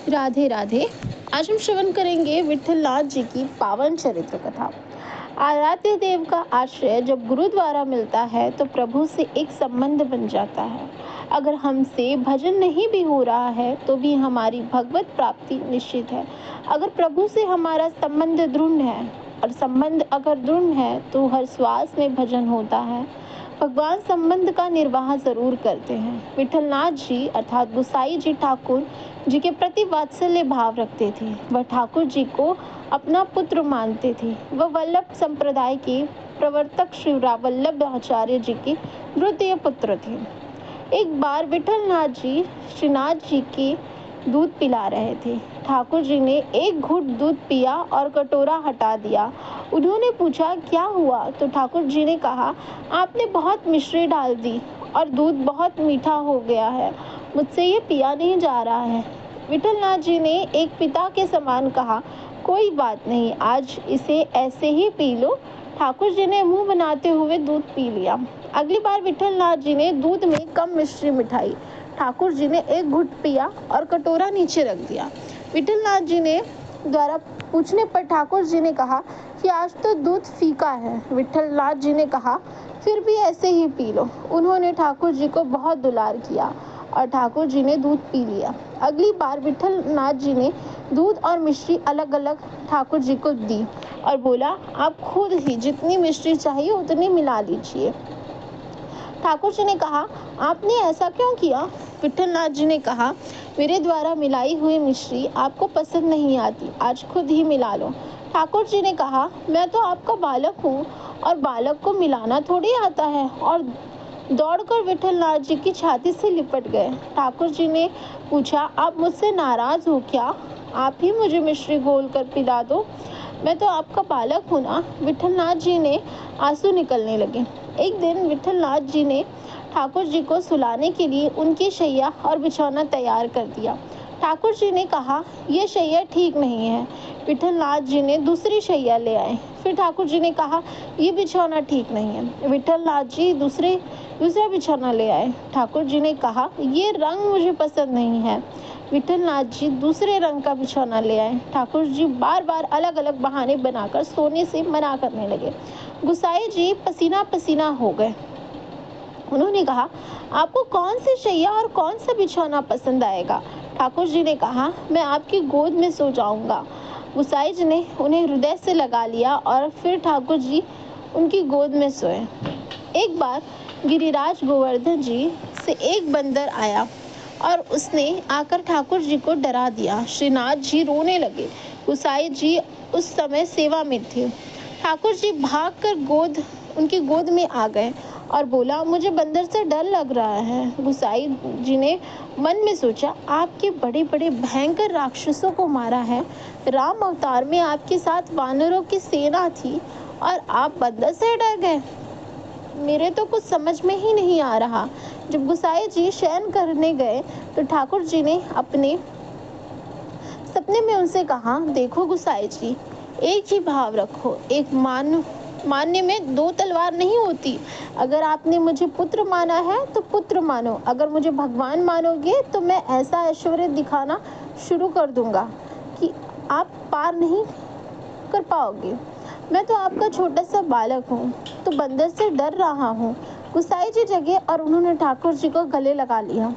राधे राधे। आज हम श्रवण करेंगे विठलनाथ जी की पावन चरित्र कथा। आराध्य देव का आश्रय जब गुरु द्वारा मिलता है तो प्रभु से एक संबंध बन जाता है। अगर हमसे भजन नहीं भी हो रहा है तो भी हमारी भगवत प्राप्ति निश्चित है। अगर प्रभु से हमारा संबंध दृढ़ है और संबंध अगर दृढ़ है तो हर श्वास में भजन होता है। भगवान संबंध का निर्वाह जरूर करते हैं। विठलनाथ जी अर्थात गुसाई जी ठाकुर जी के प्रति वात्सल्य भाव रखते थे। वह ठाकुर जी को अपना पुत्र मानते थे। वह वल्लभ संप्रदाय के प्रवर्तक श्री वल्लभ आचार्य जी के द्वितीय पुत्र थे। एक बार विठलनाथ जी श्रीनाथ जी के दूध पिला रहे थे। ठाकुर जी ने एक घूंट दूध पिया और कटोरा हटा दिया। उन्होंने पूछा क्या हुआ, तो ठाकुर जी ने कहा आपने बहुत मिश्री डाल दी और दूध बहुत मीठा हो गया है, मुझसे ये पिया नहीं जा रहा है। विठलनाथ जी ने एक पिता के समान कहा कोई बात नहीं, आज इसे ऐसे ही पी लो। ठाकुर जी ने मुंह बनाते हुए दूध पी लिया। अगली बार विठलनाथ जी ने दूध में कम मिश्री मिठाई। ठाकुर जी ने एक घुट पिया और कटोरा नीचे रख दिया। विठलनाथ जी ने द्वारा पूछने पर ठाकुर जी ने कहा कि आज तो दूध फीका है। विठलनाथ जी ने कहा फिर भी ऐसे ही पी लो। उन्होंने ठाकुर जी को बहुत दुलार किया और ठाकुर जी ने दूध पी लिया। अगली बार विठलनाथ जी ने दूध और मिश्री अलग अलग ठाकुर जी को दी और बोला आप खुद ही जितनी मिश्री चाहिए उतनी मिला लीजिए। ठाकुर जी ने कहा आपने ऐसा क्यों किया? विठलनाथ जी ने कहा मेरे द्वारा मिलाई हुई मिश्री आपको पसंद नहीं आती, आज खुद ही मिला लो। ठाकुर जी ने कहा मैं तो आपका बालक हूँ और बालक को मिलाना थोड़ी आता है, और दौड़कर विठलनाथ जी की छाती से लिपट गए। ठाकुर जी ने पूछा आप मुझसे नाराज हो क्या? आप ही मुझे मिश्री घोल कर पिला दो, मैं तो आपका बालक हूँ ना। विठलनाथ जी ने आंसू निकलने लगे। एक दिन विठलनाथ जी ने ठाकुर जी को सुलाने के लिए उनकी शैया और बिछौना तैयार कर दिया। ठाकुर जी ने कहा यह शैया ठीक नहीं है। विठलनाथ जी ने दूसरी शैया ले आए। फिर ठाकुर जी ने कहा यह बिछौना ठीक नहीं है। विठलनाथ जी दूसरा बिछौना ले आए। ठाकुर जी ने कहा ये रंग मुझे पसंद नहीं है। विठलनाथ जी दूसरे रंग का बिछौना ले आए। ठाकुर जी बार बार अलग अलग बहाने बनाकर सोने से मना करने लगे। गुसाई जी पसीना पसीना हो गए। उन्होंने कहा आपको कौन सी शैया और कौन सा बिछौना पसंद आएगा? ठाकुर जी ने कहा मैं आपकी गोद में सो जाऊंगा। गुसाई जी ने उन्हें हृदय से लगा लिया और फिर ठाकुर जी उनकी गोद में सोए। एक बार गिरिराज गोवर्धन जी से एक बंदर आया और उसने आकर ठाकुर जी को डरा दिया। श्रीनाथ जी रोने लगे। गुसाई जी उस समय सेवा में थे। ठाकुर जी भागकर उनकी गोद में आ गए और बोला मुझे बंदर से डर लग रहा है। गुसाई जी ने मन में सोचा आपके बड़े बड़े भयंकर राक्षसों को मारा है, राम अवतार में आपके साथ वानरों की सेना थी और आप बंदर से डर गए। मेरे तो कुछ समझ में ही नहीं आ रहा। जब गुसाई जी शयन करने गए तो ठाकुर जी ने अपने सपने में उनसे कहा देखो गुसाई जी, एक ही भाव रखो, एक मानने में दो तलवार नहीं होती। अगर आपने मुझे पुत्र माना है तो पुत्र मानो, अगर मुझे भगवान मानोगे तो मैं ऐसा ऐश्वर्य दिखाना शुरू कर दूंगा कि आप पार नहीं कर पाओगे। मैं तो आपका छोटा सा बालक हूँ, तो बंदर से डर रहा हूँ। गुसाई जी जगे और उन्होंने ठाकुर जी को गले लगा लिया।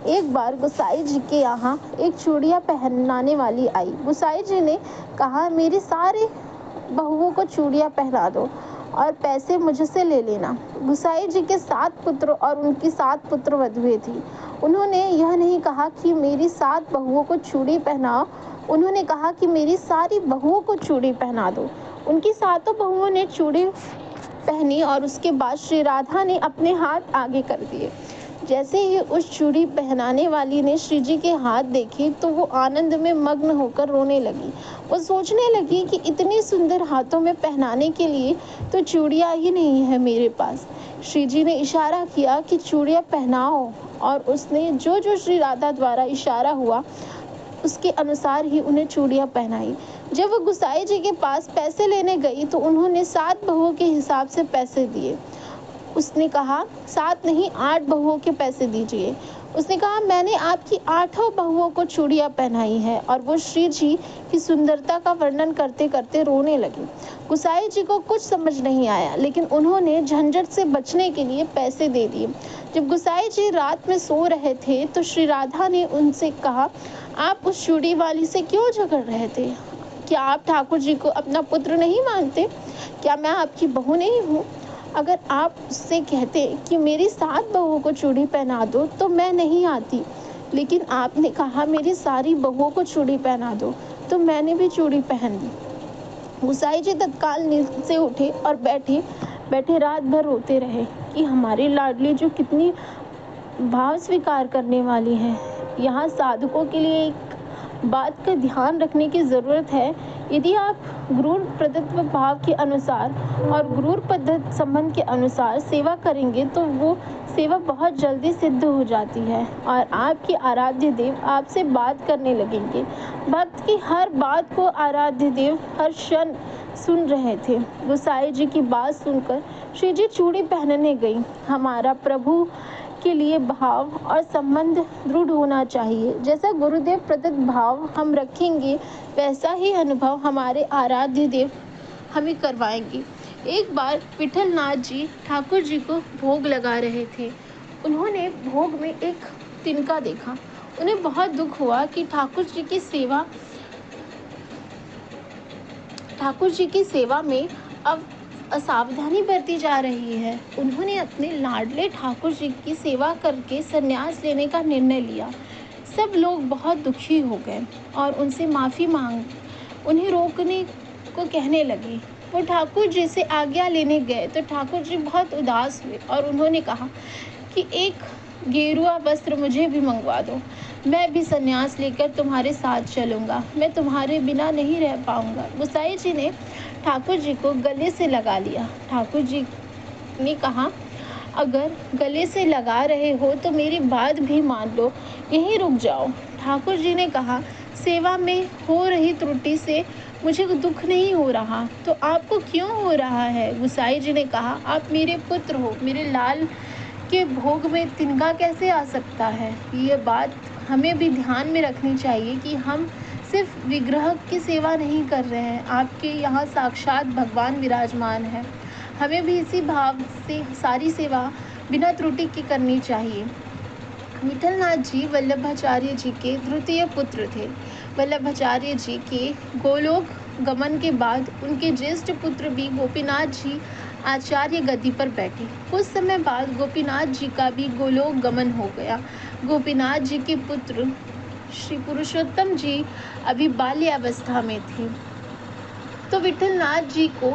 एक बार गुसाई जी के यहाँ एक चूड़ियाँ पहनाने वाली आई। गुसाई जी ने कहा मेरी सारी बहुओं को चूड़ियाँ पहना दो और पैसे मुझसे ले लेना। गुसाई जी के 7 पुत्र और उनकी 7 पुत्र वधुएं थी। उन्होंने यह नहीं कहा कि मेरी 7 बहुओं को चूड़ी पहनाओ, उन्होंने कहा कि मेरी सारी बहुओं को चूड़ी पहना दो। उनकी 7 बहुओं ने चूड़ी पहनी और उसके बाद श्री राधा ने अपने हाथ आगे कर दिए। जैसे ही उस चूड़ी पहनाने वाली ने श्री जी के हाथ देखे तो वो आनंद में मग्न होकर रोने लगी। वो सोचने लगी कि इतनी सुंदर हाथों में पहनाने के लिए तो चूड़ियाँ ही नहीं है मेरे पास। श्री जी ने इशारा किया कि चूड़ियाँ पहनाओ और उसने जो जो श्री राधा द्वारा इशारा हुआ उसके अनुसार ही उन्हें चूड़ियाँ पहनाई। जब वो गुसाई जी के पास पैसे लेने गई तो उन्होंने 7 बहुओं के हिसाब से पैसे दिए। उसने कहा 7 नहीं 8 बहुओं के पैसे दीजिए। उसने कहा, मैंने आपकी 8 बहुओं को चूड़ियां पहनाई है। और वो श्री जी की सुंदरता का वर्णन करते करते रोने लगी। गुसाई जी को कुछ समझ नहीं आया, लेकिन उन्होंने झंझट से बचने के लिए पैसे दे दिए। जब गुसाई जी रात में सो रहे थे तो श्री राधा ने उनसे कहा, आप उस चूड़ी वाली से क्यों झगड़ रहे थे? क्या आप ठाकुर जी को अपना पुत्र नहीं मानते? क्या मैं आपकी बहू नहीं हूँ? अगर आप उससे कहते कि मेरी 7 बहुओं को चूड़ी पहना दो तो मैं नहीं आती, लेकिन आपने कहा मेरी सारी बहुओं को चूड़ी पहना दो, तो मैंने भी चूड़ी पहन ली। गुसाई जी तत्काल नींद से उठे और बैठे बैठे रात भर रोते रहे कि हमारी लाडली जो कितनी भाव स्वीकार करने वाली है। यहाँ साधकों के लिए एक बात का ध्यान रखने की ज़रूरत है। यदि आप गुरूर प्रदत्व भाव के अनुसार और गुरूर पद्धत संबंध के अनुसार सेवा करेंगे तो वो सेवा बहुत जल्दी सिद्ध हो जाती है और आपके आराध्य देव आपसे बात करने लगेंगे। भक्त की हर बात को आराध्य देव हर क्षण सुन रहे थे। गुसाई जी की बात सुनकर श्री जी चूड़ी पहनने गई। हमारा प्रभु के लिए भाव और संबंध दृढ़ होना चाहिए। जैसा गुरुदेव प्रदत्त भाव हम रखेंगे, वैसा ही अनुभव हमारे आराध्य देव हमें करवाएंगे। एक बार विठल नाथ जी ठाकुर जी को भोग लगा रहे थे। उन्होंने भोग में एक तिनका देखा। उन्हें बहुत दुख हुआ कि ठाकुर जी की सेवा में अब असावधानी बरती जा रही है। उन्होंने अपने लाडले ठाकुर जी की सेवा करके संन्यास लेने का निर्णय लिया। सब लोग बहुत दुखी हो गए और उनसे माफ़ी मांग उन्हें रोकने को कहने लगे। वो ठाकुर जी से आज्ञा लेने गए तो ठाकुर जी बहुत उदास हुए और उन्होंने कहा कि एक गेरुआ वस्त्र मुझे भी मंगवा दो। मैं भी संन्यास लेकर तुम्हारे साथ चलूँगा। मैं तुम्हारे बिना नहीं रह पाऊँगा। गुसाई जी ने ठाकुर जी को गले से लगा लिया। ठाकुर जी ने कहा, अगर गले से लगा रहे हो तो मेरी बात भी मान लो, यहीं रुक जाओ। ठाकुर जी ने कहा, सेवा में हो रही त्रुटि से मुझे दुख नहीं हो रहा, तो आपको क्यों हो रहा है? गुसाई जी ने कहा, आप मेरे पुत्र हो, मेरे लाल के भोग में तिनका कैसे आ सकता है? ये बात हमें भी ध्यान में रखनी चाहिए कि हम सिर्फ विग्रह की सेवा नहीं कर रहे हैं, आपके यहाँ साक्षात भगवान विराजमान है। हमें भी इसी भाव से सारी सेवा बिना त्रुटि की करनी चाहिए। विठल नाथ जी वल्लभाचार्य जी के द्वितीय पुत्र थे। वल्लभाचार्य जी के गोलोक गमन के बाद उनके ज्येष्ठ पुत्र भी गोपीनाथ जी आचार्य गद्दी पर बैठे। कुछ समय बाद गोपीनाथ जी का भी गोलोक गमन हो गया। गोपीनाथ जी के पुत्र श्री पुरुषोत्तम जी अभी बाल्यावस्था में थे, तो विठल नाथ जी को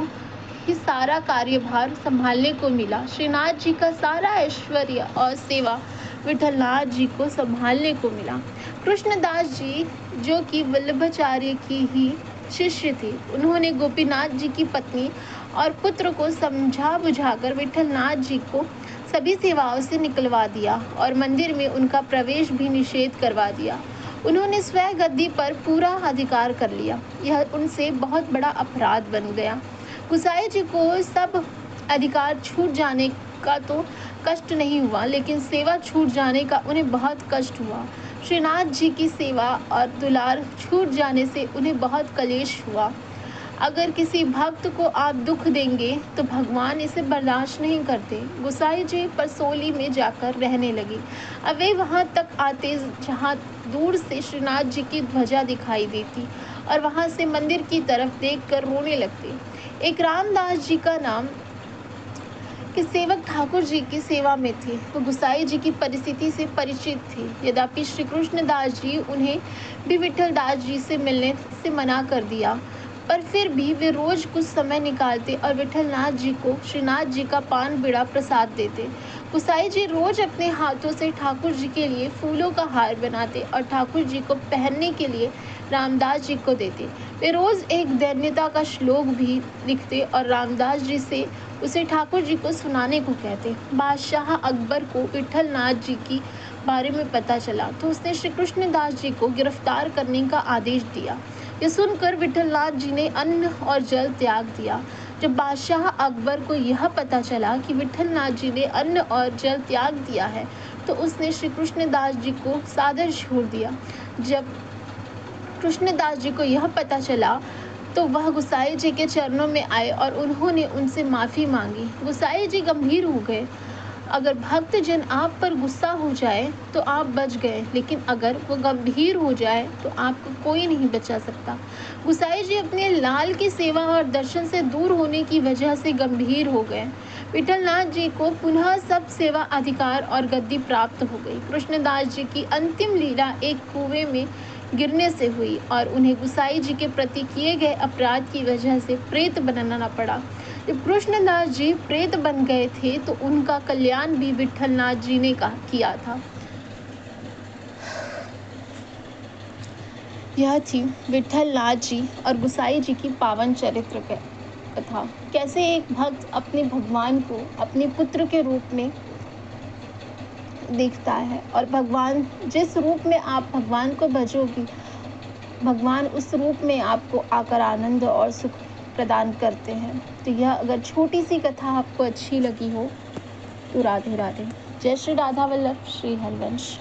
ही सारा कार्यभार संभालने को मिला। श्रीनाथ जी का सारा ऐश्वर्य और सेवा विठल नाथ जी को संभालने को मिला। कृष्णदास जी जो कि वल्लभाचार्य की ही शिष्य थे, उन्होंने गोपीनाथ जी की पत्नी और पुत्र को समझा बुझाकर विठल नाथ जी को सभी सेवाओं से निकलवा दिया और मंदिर में उनका प्रवेश भी निषेध करवा दिया। उन्होंने स्वयं गद्दी पर पूरा अधिकार कर लिया। यह उनसे बहुत बड़ा अपराध बन गया। गुसाई जी को सब अधिकार छूट जाने का तो कष्ट नहीं हुआ, लेकिन सेवा छूट जाने का उन्हें बहुत कष्ट हुआ। श्रीनाथ जी की सेवा और दुलार छूट जाने से उन्हें बहुत कलेश हुआ। अगर किसी भक्त को आप दुख देंगे तो भगवान इसे बर्दाश्त नहीं करते। गुसाई जी परसोली में जाकर रहने लगे। अब वे वहाँ तक आते जहाँ दूर से श्रीनाथ जी की ध्वजा दिखाई देती और वहाँ से मंदिर की तरफ देखकर रोने लगते। एक रामदास जी का नाम के सेवक ठाकुर जी की सेवा में थे। वो गुसाई जी की परिस्थिति से परिचित थे। यद्यपि श्री कृष्णदास जी उन्हें भी विठल दास जी से मिलने से मना कर दिया, पर फिर भी वे रोज कुछ समय निकालते और विठल नाथ जी को श्रीनाथ जी का पान बीड़ा प्रसाद देते। गुसाई जी रोज अपने हाथों से ठाकुर जी के लिए फूलों का हार बनाते और ठाकुर जी को पहनने के लिए रामदास जी को देते। वे रोज एक दैन्यता का श्लोक भी लिखते और रामदास जी से उसे ठाकुर जी को सुनाने को कहते। बादशाह अकबर को विठल नाथ जी की बारे में पता चला तो उसने श्री कृष्णदास जी को गिरफ्तार करने का आदेश दिया। यह सुनकर विठल नाथ जी ने अन्न और जल त्याग दिया। जब बादशाह अकबर को यह पता चला कि विठल नाथ जी ने अन्न और जल त्याग दिया है तो उसने श्री कृष्णदास जी को सादर छोड़ दिया। जब कृष्णदास जी को यह पता चला तो वह गुसाई जी के चरणों में आए और उन्होंने उनसे माफ़ी मांगी। गुसाई जी गंभीर हो गए। अगर भक्त जन आप पर गुस्सा हो जाए तो आप बच गए, लेकिन अगर वो गंभीर हो जाए तो आपको कोई नहीं बचा सकता। गुसाई जी अपने लाल की सेवा और दर्शन से दूर होने की वजह से गंभीर हो गए। विठलनाथ जी को पुनः सब सेवा अधिकार और गद्दी प्राप्त हो गई। कृष्णदास जी की अंतिम लीला एक कुएं में गिरने से हुई और उन्हें गुसाई जी के प्रति किए गए अपराध की वजह से प्रेत बनना पड़ा। जब कृष्णदास जी प्रेत बन गए थे तो उनका कल्याण भी विठलनाथ जी ने किया था। यह थी विठलनाथ जी और गुसाई जी की पावन चरित्र कथा। कैसे एक भक्त अपने भगवान को अपने पुत्र के रूप में देखता है और भगवान जिस रूप में आप भगवान को भजोगी, भगवान उस रूप में आपको आकर आनंद और सुख प्रदान करते हैं। तो यह अगर छोटी सी कथा आपको अच्छी लगी हो तो राधे राधे। जय श्री राधा वल्लभ, श्री हरिवंश।